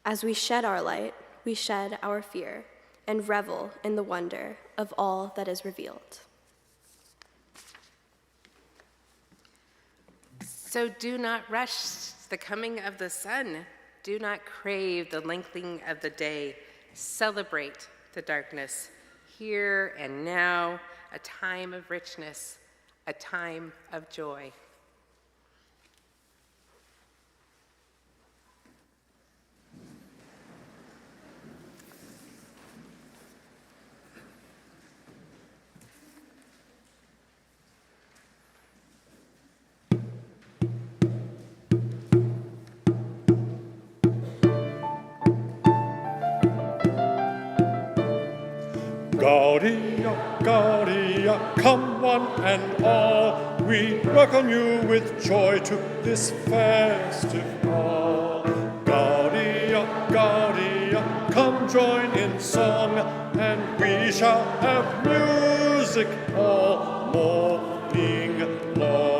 S4: As we shed our light, we shed our fear and revel in the wonder of all that is revealed.
S5: So do not rush the coming of the sun. Do not crave the lengthening of the day. Celebrate the darkness, here and now, a time of richness, a time of joy.
S8: García, García, come one and all, we welcome you with joy to this festive hall. García, García, come join in song, and we shall have music all morning long.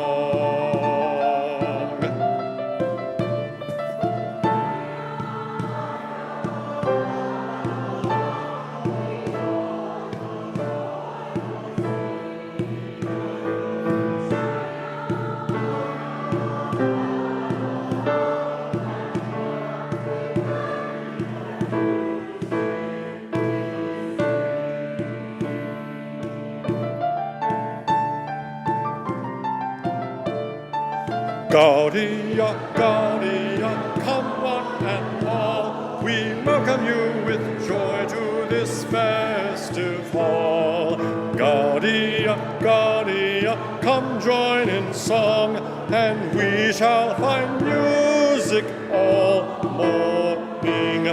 S8: García, García, come one and all, we welcome you with joy to this festive hall. García, García, come join in song, and we shall find music all morning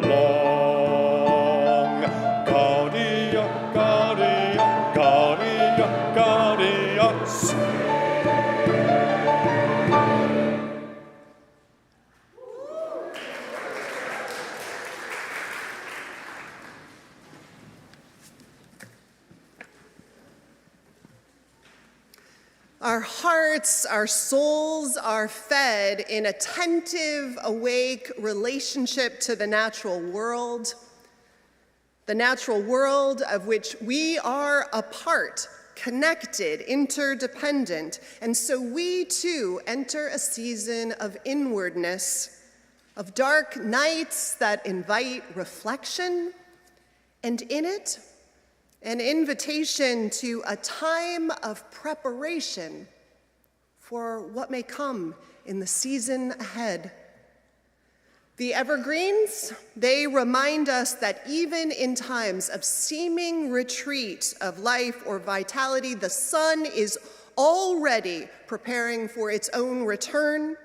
S8: long. García, García, García, García, sing.
S1: Our hearts, our souls are fed in attentive, awake relationship to the natural world of which we are a part, connected, interdependent, and so we too enter a season of inwardness, of dark nights that invite reflection, and in it, an invitation to a time of preparation for what may come in the season ahead. The evergreens, they remind us that even in times of seeming retreat of life or vitality, the sun is already preparing for its own return,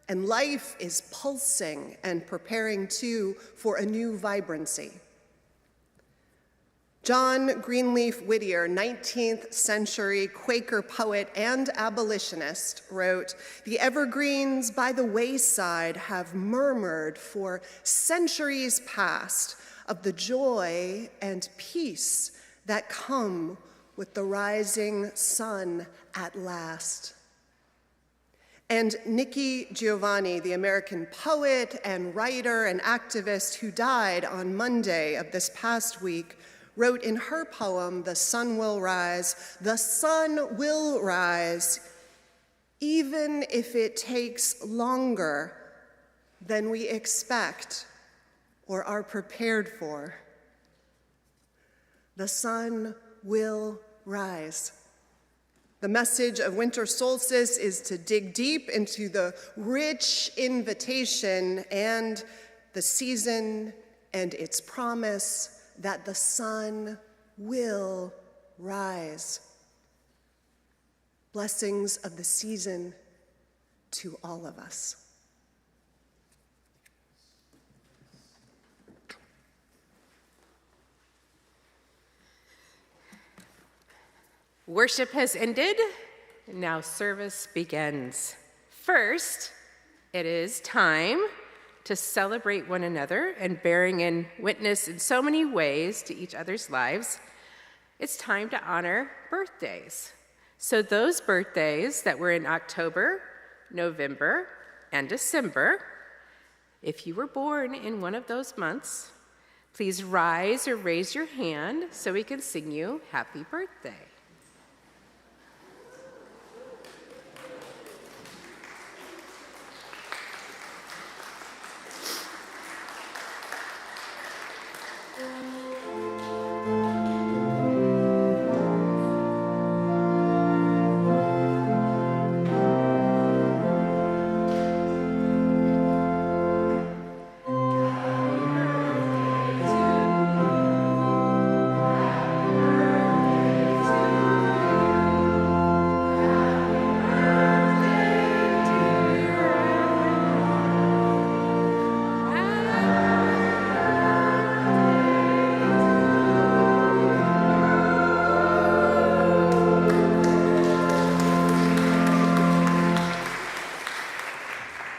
S1: and life is pulsing and preparing too for a new vibrancy. John Greenleaf Whittier, 19th century Quaker poet and abolitionist, wrote, "The evergreens by the wayside have murmured for centuries past of the joy and peace that come with the rising sun at last." And Nikki Giovanni, the American poet and writer and activist who died on Monday of this past week, wrote in her poem, "The Sun Will Rise," "The sun will rise, even if it takes longer than we expect or are prepared for. The sun will rise." The message of winter solstice is to dig deep into the rich invitation and the season and its promise that the sun will rise. Blessings of the season to all of us.
S5: Worship has ended, now service begins. First, it is time to celebrate one another and bearing in witness in so many ways to each other's lives. It's time to honor birthdays. So those birthdays that were in October, November, and December, if you were born in one of those months, please rise or raise your hand so we can sing you happy birthday.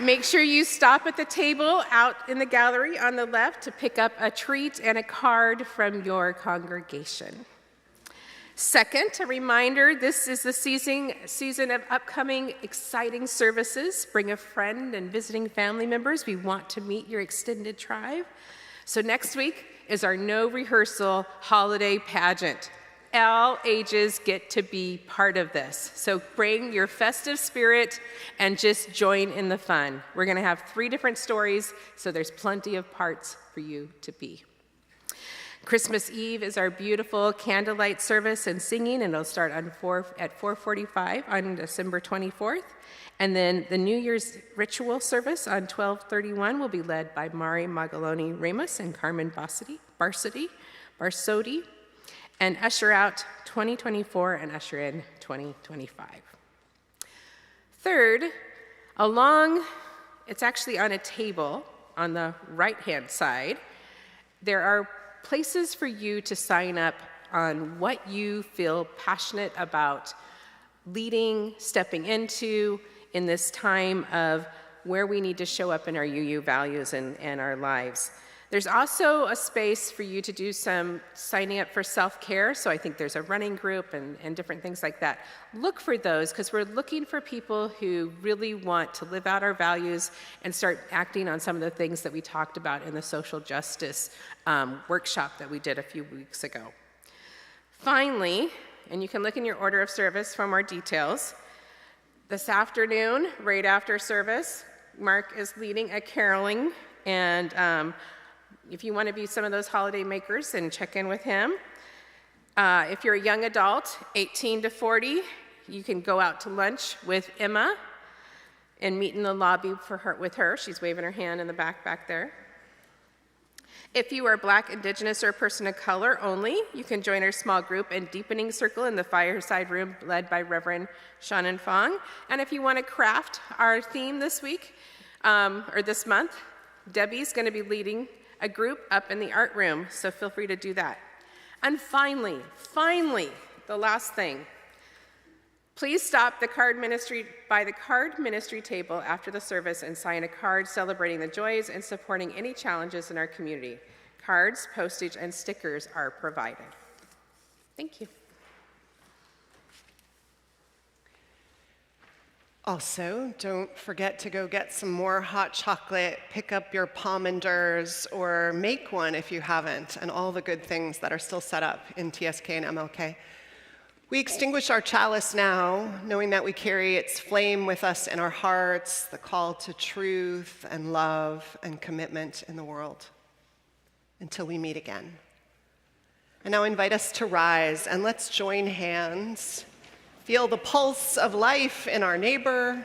S5: Make sure you stop at the table out in the gallery on the left to pick up a treat and a card from your congregation. Second, a reminder, this is the season of upcoming exciting services. Bring a friend and visiting family members. We want to meet your extended tribe. So next week is our no rehearsal holiday pageant. All ages get to be part of this. So bring your festive spirit and just join in the fun. We're going to have 3 different stories, so there's plenty of parts for you to be. Christmas Eve is our beautiful candlelight service and singing, and it'll start at 4:45 on December 24th. And then the New Year's ritual service on 12/31 will be led by Mari Magaloni Ramos and Carmen Barsotti, and usher out 2024 and usher in 2025. Third, it's actually on a table on the right-hand side, there are places for you to sign up on what you feel passionate about leading, stepping into in this time of where we need to show up in our UU values and our lives. There's also a space for you to do some signing up for self-care, so I think there's a running group and different things like that. Look for those, because we're looking for people who really want to live out our values and start acting on some of the things that we talked about in the social justice workshop that we did a few weeks ago. Finally, and you can look in your order of service for more details. This afternoon, right after service, Mark is leading a caroling, and if you want to be some of those holiday makers, then check in with him. If you're a young adult, 18 to 40, you can go out to lunch with Emma and meet in the lobby with her. She's waving her hand in the back there. If you are Black, Indigenous, or a person of color only, you can join our small group and deepening circle in the fireside room led by Reverend Shannon Fong. And if you want to craft our theme this week, or this month, Debbie's going to be leading a group up in the art room, so feel free to do that. And finally, the last thing. Please stop by the card ministry table after the service and sign a card celebrating the joys and supporting any challenges in our community. Cards, postage, and stickers are provided. Thank you.
S1: Also, don't forget to go get some more hot chocolate, pick up your pomanders, or make one if you haven't, and all the good things that are still set up in TSK and MLK. We extinguish our chalice now, knowing that we carry its flame with us in our hearts, the call to truth and love and commitment in the world, until we meet again. I now invite us to rise, and let's join hands. Feel the pulse of life in our neighbor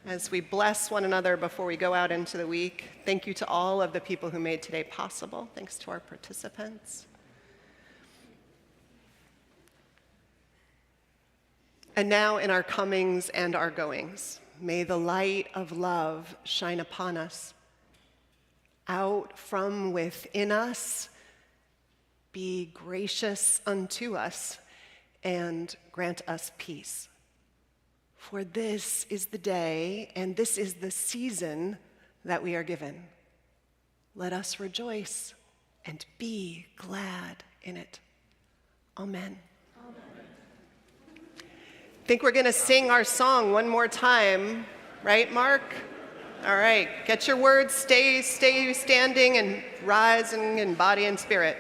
S1: as we bless one another before we go out into the week. Thank you to all of the people who made today possible. Thanks to our participants. And now in our comings and our goings, may the light of love shine upon us. Out from within us, be gracious unto us, and grant us peace. For this is the day, and this is the season that we are given. Let us rejoice and be glad in it. Amen. I think we're going to sing our song one more time, right, Mark? All right, get your words, stay standing and rising in body and spirit.